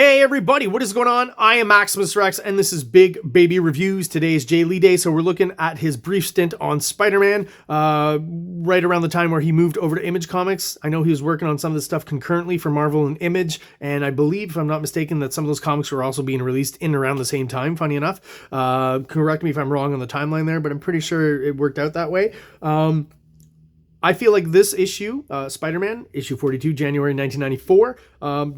Hey everybody, what is going on? I am Maximus Rex and this is Big Baby Reviews. Today is JAE Lee Day, so we're looking at his brief stint on Spider-Man, right around the time where he moved over to Image Comics. I know he was working on some of this stuff concurrently for Marvel and Image, and I believe, if I'm not mistaken, that some of those comics were also being released in around the same time, funny enough. Correct me if I'm wrong on the timeline there, but I'm pretty sure it worked out that way. I feel like this issue, Spider-Man, issue 42, January 1994,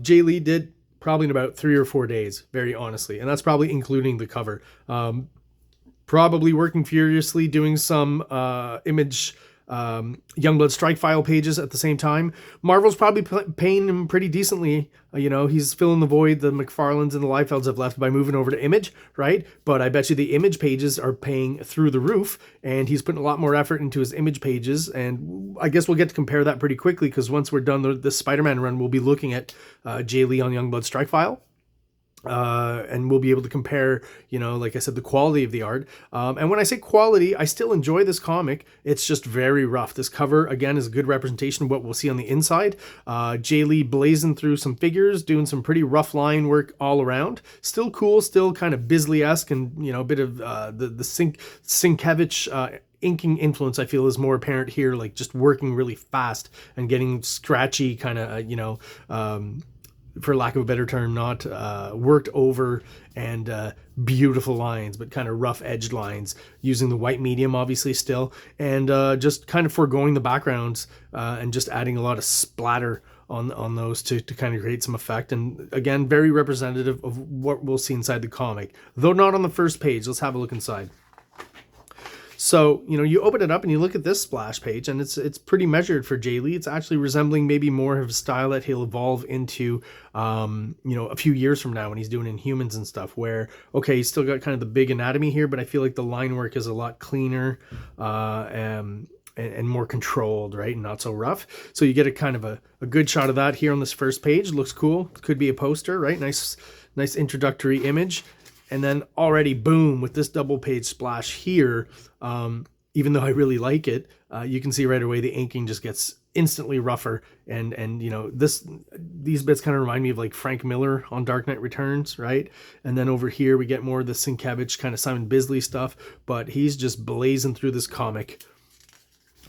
JAE Lee did probably in about 3 or 4 days, very honestly. And that's probably including the cover. Probably working furiously, doing some Image Youngblood Strike File pages at the same time. Marvel's probably paying him pretty decently. You know, he's filling the void the McFarlanes and the Liefelds have left by moving over to Image, right? But I bet you the Image pages are paying through the roof, and he's putting a lot more effort into his Image pages. And I guess we'll get to compare that pretty quickly, because once we're done the Spider-Man run, we'll be looking at JAE Lee on Youngblood Strike File. And we'll be able to compare, you know, like I said, the quality of the art. And when I say quality, I still enjoy this comic. It's just very rough. This cover, again, is a good representation of what we'll see on the inside. JAE Lee blazing through some figures, doing some pretty rough line work all around. Still cool, still kind of Bisley-esque, and, you know, a bit of the Sienkiewicz inking influence, I feel, is more apparent here, like just working really fast and getting scratchy kind of, you know, for lack of a better term, not worked over and beautiful lines, but kind of rough edged lines, using the white medium obviously still, and just kind of foregoing the backgrounds and just adding a lot of splatter on those to kind of create some effect. And again, very representative of what we'll see inside the comic, though not on the first page. Let's have a look inside. So, you know, you open it up and you look at this splash page, and it's pretty measured for JAE Lee. It's actually resembling maybe more of a style that he'll evolve into, you know, a few years from now when he's doing Inhumans and stuff, where, okay, he's still got kind of the big anatomy here, but I feel like the line work is a lot cleaner and more controlled, right? And not so rough. So you get a kind of a good shot of that here on this first page. Looks cool. Could be a poster, right? Nice introductory image. And then already, boom, with this double page splash here, even though I really like it, you can see right away the inking just gets instantly rougher. And you know, these bits kind of remind me of like Frank Miller on Dark Knight Returns, right? And then over here we get more of the Sienkiewicz kind of Simon Bisley stuff, but he's just blazing through this comic.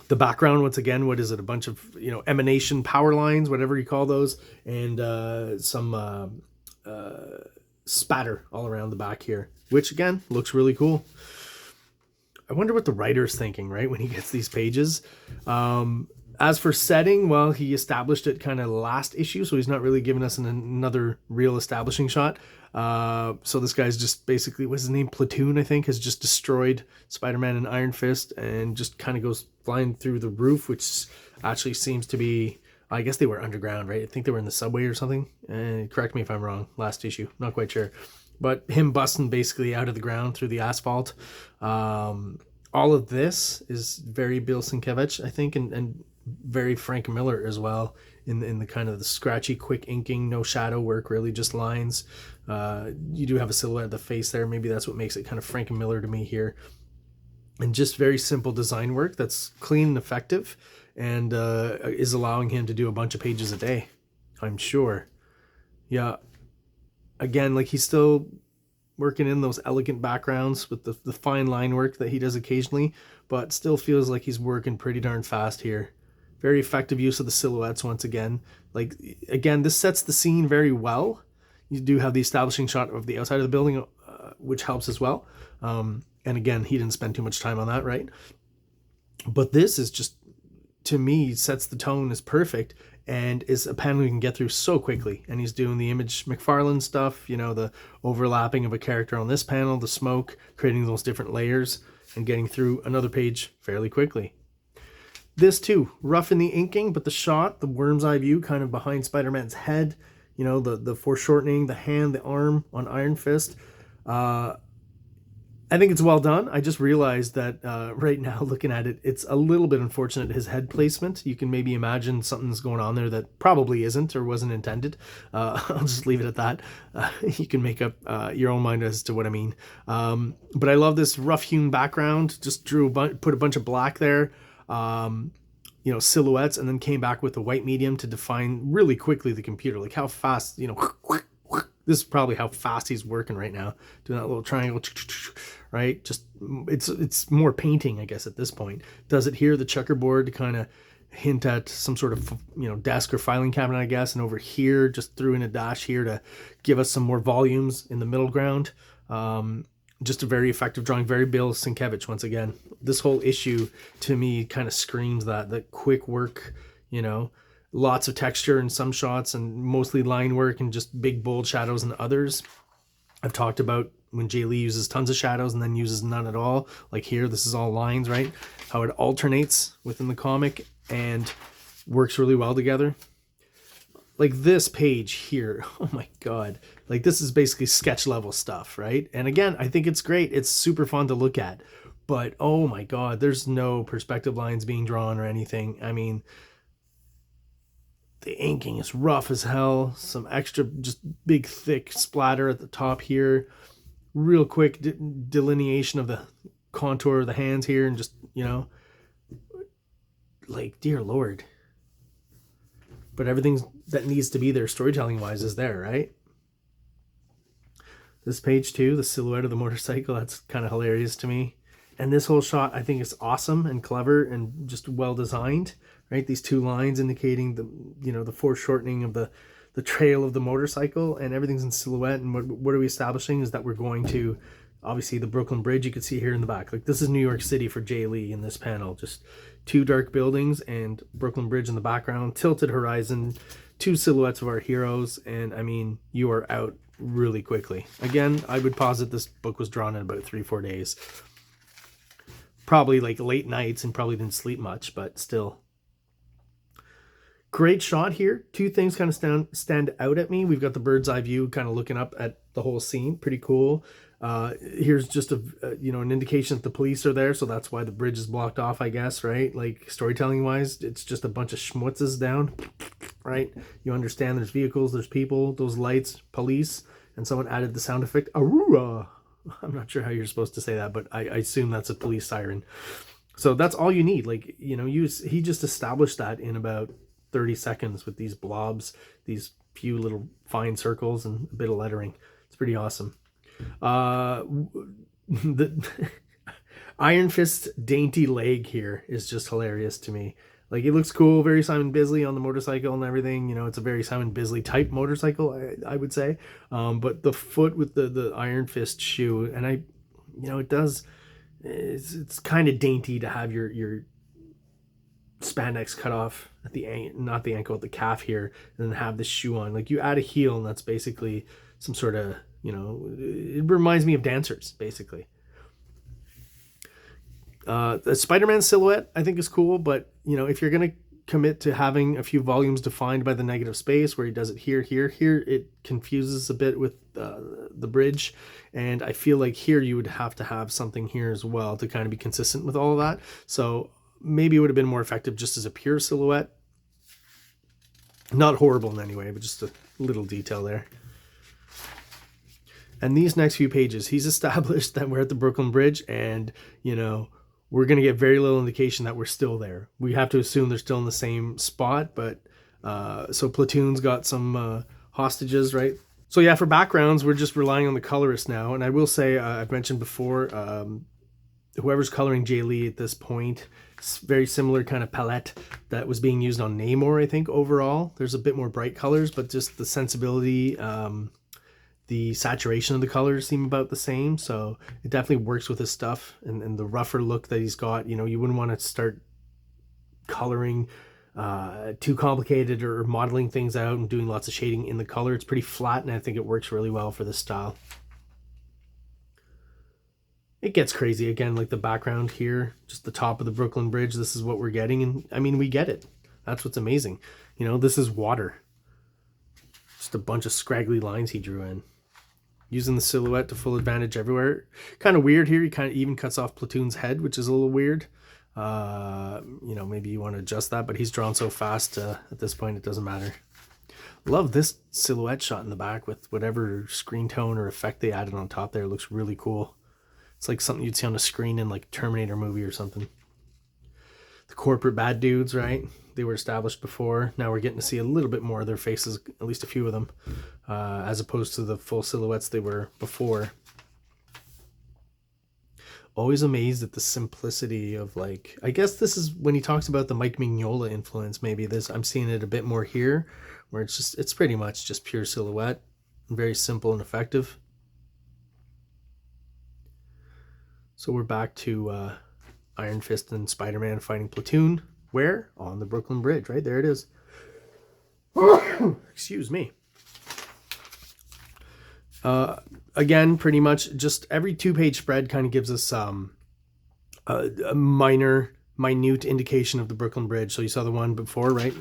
The background, once again, what is it? A bunch of, you know, emanation power lines, whatever you call those, and some spatter all around the back here, which again looks really cool. I wonder what the writer's thinking, right, when he gets these pages. As for setting, well, he established it kind of last issue, so he's not really giving us another real establishing shot. So this guy's just basically, what's his name, Platoon, I think, has just destroyed Spider-Man and Iron Fist and just kind of goes flying through the roof, which actually seems to be, I guess they were underground, right? I think they were in the subway or something. Correct me if I'm wrong. Last issue, not quite sure. But him busting basically out of the ground through the asphalt. All of this is very Bill Sienkiewicz, I think, and very Frank Miller as well, in the kind of the scratchy, quick inking, no shadow work, really just lines. You do have a silhouette of the face there. Maybe that's what makes it kind of Frank Miller to me here. And just very simple design work that's clean and effective, and is allowing him to do a bunch of pages a day, I'm sure. Yeah, again, like, he's still working in those elegant backgrounds with the fine line work that he does occasionally, but still feels like he's working pretty darn fast here. Very effective use of the silhouettes once again. Like, again, this sets the scene very well. You do have the establishing shot of the outside of the building, which helps as well. And again, he didn't spend too much time on that, right? But this is just, to me, sets the tone, is perfect, and is a panel you can get through so quickly. And he's doing the Image McFarlane stuff, you know, the overlapping of a character on this panel, the smoke, creating those different layers, and getting through another page fairly quickly. This too, rough in the inking, but the shot, the worm's eye view kind of behind Spider-Man's head, you know, the foreshortening, the hand, the arm on Iron Fist. I think it's well done. I just realized that right now, looking at it, it's a little bit unfortunate, his head placement. You can maybe imagine something's going on there that probably isn't or wasn't intended. I'll just leave it at that. You can make up your own mind as to what I mean. But I love this rough-hewn background. Just put a bunch of black there. You know, silhouettes, and then came back with the white medium to define really quickly the computer. Like how fast, you know, This is probably how fast he's working right now, doing that little triangle, right? Just it's more painting, I guess, at this point. Does it here, the checkerboard, to kind of hint at some sort of, you know, desk or filing cabinet, I guess. And over here, just threw in a dash here to give us some more volumes in the middle ground. Just a very effective drawing, very Bill Sienkiewicz once again. This whole issue to me kind of screams that quick work, you know, lots of texture in some shots and mostly line work and just big bold shadows in others. I've talked about when JAE Lee uses tons of shadows and then uses none at all. Like here, this is all lines, right? How it alternates within the comic and works really well together. Like this page here, oh my God. Like this is basically sketch level stuff, right? And again, I think it's great. It's super fun to look at. But oh my God, there's no perspective lines being drawn or anything. I mean, the inking is rough as hell. Some extra, just big, thick splatter at the top here. Real quick delineation of the contour of the hands here. And just, you know, like, dear Lord. But everything that needs to be there storytelling-wise is there, right? This page too, the silhouette of the motorcycle, that's kind of hilarious to me. And this whole shot, I think, is awesome and clever and just well designed, right? These two lines indicating the, you know, the foreshortening of the trail of the motorcycle, and everything's in silhouette. And what are we establishing is that we're going to, obviously, the Brooklyn Bridge. You can see here in the back. Like, this is New York City for JAE Lee in this panel. Just two dark buildings and Brooklyn Bridge in the background, tilted horizon, two silhouettes of our heroes. And I mean, you are out really quickly. Again, I would posit this book was drawn in about 3-4 days. Probably like late nights and probably didn't sleep much, but still. Great shot here. Two things kind of stand out at me. We've got the bird's eye view kind of looking up at the whole scene. Pretty cool. Here's just you know, an indication that the police are there, so that's why the bridge is blocked off, I guess, right? Like, storytelling wise, it's just a bunch of schmutzes down, right? You understand there's vehicles, there's people, those lights, police, and someone added the sound effect, Aurora. I'm not sure how you're supposed to say that, but I assume that's a police siren. So that's all you need. Like, you know, he just established that in about 30 seconds with these blobs, these few little fine circles and a bit of lettering. It's pretty awesome. The Iron Fist dainty leg here is just hilarious to me. Like, it looks cool, very Simon Bisley on the motorcycle and everything. You know, it's a very Simon Bisley type motorcycle, I would say. But the foot with the Iron Fist shoe, and you know, it's kind of dainty to have your spandex cut off at the not the ankle, at the calf here, and then have the shoe on. Like, you add a heel, and that's basically some sort of, you know, it reminds me of dancers, basically. The Spider-Man silhouette, I think, is cool, but, you know, if you're going to commit to having a few volumes defined by the negative space, where he does it here, it confuses a bit with the bridge, and I feel like here you would have to have something here as well to kind of be consistent with all of that. So maybe it would have been more effective just as a pure silhouette. Not horrible in any way, but just a little detail there. And these next few pages, he's established that we're at the Brooklyn Bridge, and, you know, we're going to get very little indication that we're still there. We have to assume they're still in the same spot, but so Platoon's got some hostages, right? So yeah, for backgrounds, we're just relying on the colorist now. And I will say, I've mentioned before, whoever's coloring JAE Lee at this point, it's very similar kind of palette that was being used on Namor, I think, overall. There's a bit more bright colors, but just the sensibility, the saturation of the colors seem about the same, so it definitely works with his stuff. And the rougher look that he's got, you know, you wouldn't want to start coloring too complicated or modeling things out and doing lots of shading in the color. It's pretty flat, and I think it works really well for this style. It gets crazy again, like the background here, just the top of the Brooklyn Bridge. This is what we're getting, and I mean, we get it. That's what's amazing. You know, this is water. Just a bunch of scraggly lines he drew in. Using the silhouette to full advantage everywhere. Kind of weird here. He kind of even cuts off Platoon's head, which is a little weird. You know, maybe you want to adjust that, but he's drawn so fast at this point, it doesn't matter. Love this silhouette shot in the back with whatever screen tone or effect they added on top there. It looks really cool. It's like something you'd see on a screen in like a Terminator movie or something. The corporate bad dudes, right? they were established before. Now we're getting to see a little bit more of their faces, at least a few of them, as opposed to the full silhouettes they were before. Always amazed at the simplicity of, like, I guess this is when he talks about the Mike Mignola influence. Maybe this, I'm seeing it a bit more here, where it's pretty much just pure silhouette, very simple and effective. So we're back to Iron Fist and Spider-Man fighting Platoon. Where? On the Brooklyn Bridge, right? There it is. Excuse me. Again, pretty much just every 2-page spread kind of gives us a minute indication of the Brooklyn Bridge. So you saw the one before, right?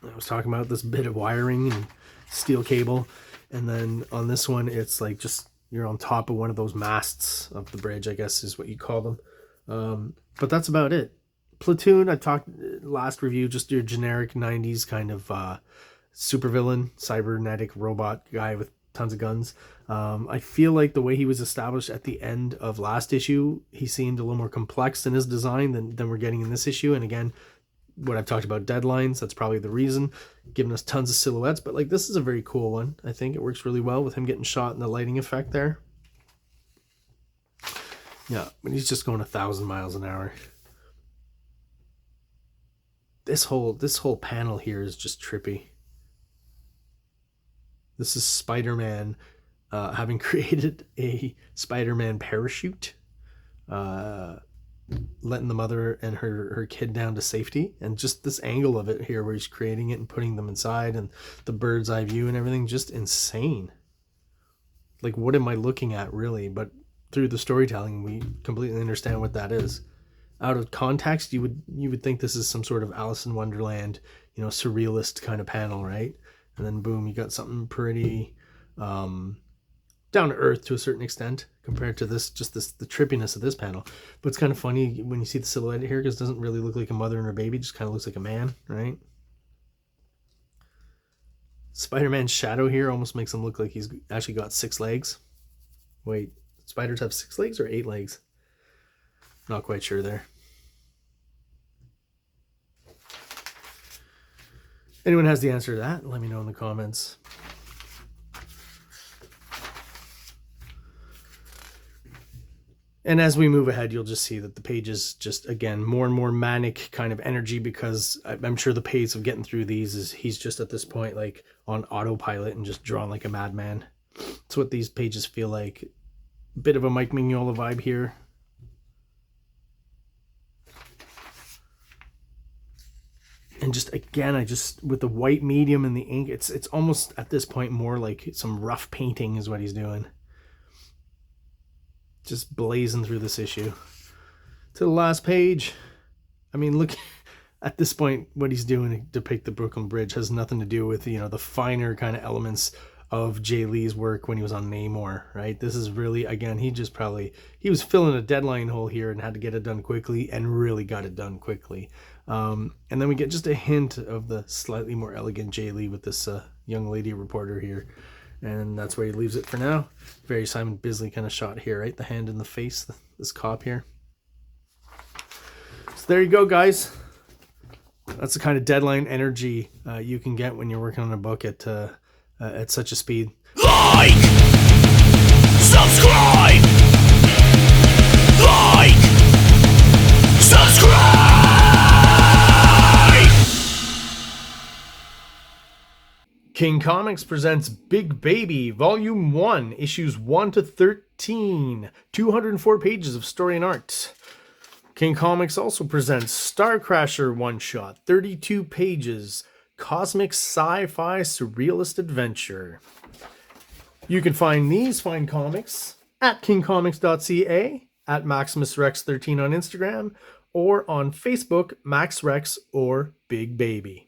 I was talking about this bit of wiring and steel cable. And then on this one, it's like just you're on top of one of those masts of the bridge, I guess is what you call them. But that's about it. Platoon, I talked last review, just your generic 90s kind of supervillain, cybernetic robot guy with tons of guns. I feel like the way he was established at the end of last issue, he seemed a little more complex in his design than we're getting in this issue. And again, what I've talked about deadlines, that's probably the reason, giving us tons of silhouettes. But like, this is a very cool one. I think it works really well with him getting shot and the lighting effect there. Yeah, but he's just going 1,000 miles an hour. This whole panel here is just trippy. This is Spider-Man having created a Spider-Man parachute, letting the mother and her kid down to safety, and just this angle of it here where he's creating it and putting them inside, and the bird's eye view and everything, just insane. Like, what am I looking at, really? But through the storytelling, we completely understand what that is. Out of context, you would think this is some sort of Alice in Wonderland, surrealist kind of panel, right? And then boom, you got something pretty down to earth to a certain extent compared to this, the trippiness of this panel. But it's kind of funny when you see the silhouette here, because it doesn't really look like a mother and her baby, it just kind of looks like a man, right? Spider-Man's shadow here almost makes him look like he's actually got 6 legs. Wait, spiders have 6 legs or 8 legs? Not quite sure there. Anyone has the answer to that? Let me know in the comments. And as we move ahead, you'll just see that the pages just, again, more and more manic kind of energy, because I'm sure the pace of getting through these is he's just at this point like on autopilot and just drawn like a madman. That's what these pages feel like. A bit of a Mike Mignola vibe here. And just, again, with the white medium and the ink, it's almost at this point more like some rough painting is what he's doing. Just blazing through this issue. To the last page. I mean, look, at this point, what he's doing to depict the Brooklyn Bridge has nothing to do with, the finer kind of elements of JAE Lee's work when he was on Namor, right? This is really, again, he was filling a deadline hole here and had to get it done quickly, and really got it done quickly. And then we get just a hint of the slightly more elegant JAE Lee with this young lady reporter here. And that's where he leaves it for now. Very Simon Bisley kind of shot here, right? The hand in the face, this cop here. So there you go, guys. That's the kind of deadline energy you can get when you're working on a book at such a speed. Like! Subscribe! Like! Subscribe! King Comics presents Big Baby, Volume 1, Issues 1 to 13, 204 pages of story and art. King Comics also presents Star Crasher one-shot, 32 pages, cosmic sci-fi surrealist adventure. You can find these fine comics at KingComics.CA, at MaximusRex13 on Instagram, or on Facebook, MaxRex or Big Baby.